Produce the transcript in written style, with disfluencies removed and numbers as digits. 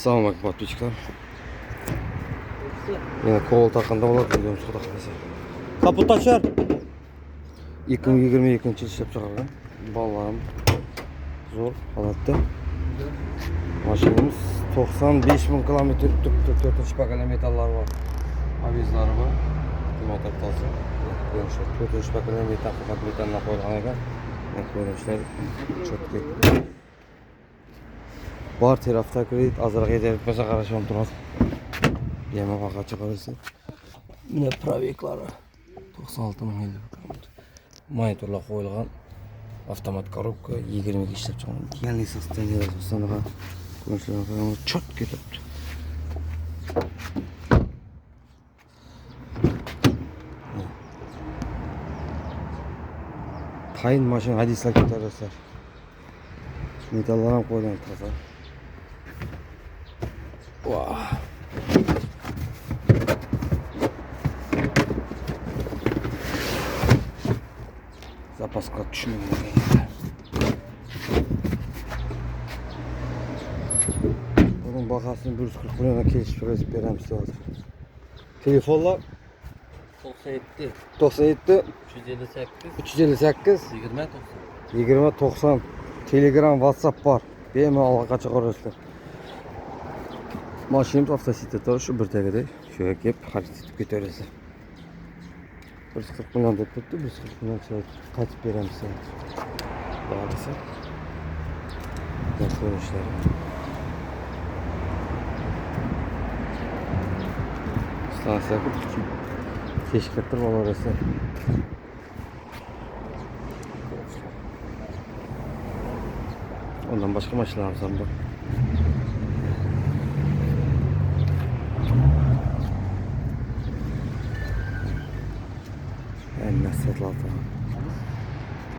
Assalomu alaykum подписчиклар. Yana qo'l taqanda bo'ladi videomiz xudo xolasa. Kaput tashar. 2022 yil ishlab chiqarilgan. Bolalarim zo'r holatda. Mashinamiz 95.000 kilometr turibdi. 4-pakali metallar bor. Avizlari bor. Motor toza. Yo'qsa 4-pakali metal faqat metaldan qo'yilgan ekan. Ko'rinishlar cho'tki. Bor tarafda kredit azroq yetib qarashim turadi. Yema faqat chiqarsa. Mana proveklari 96 ming yil. Monitorlar qo'yilgan. Avtomat korobka 20 ga ishlab chiqarilgan. Yangi sosteniylar so'sanaqa ko'rinishlar cho'tki turibdi. Tayin mashina hadislar ko'tarsa. Metallar ham qo'yilgan toza. Vah. Zapaska tushmagan. Bunun bahasini 140 milyonga kelishib beramiz hozir. Telefonlar 97 358 20 90 Telegram, WhatsApp bor. Bemalol aloqa chiqarasizlar. Mashinamiz avtositda shu bir tagida shuga kelib xarid etib ketarasiz. 140 million deb turibdi, 140 million qaytib beramiz. Bo'lsa. Ko'rinishlar. Stansiya kechiktirib olarasiz. Ondan başka maçlar var bu. En nasıl altı.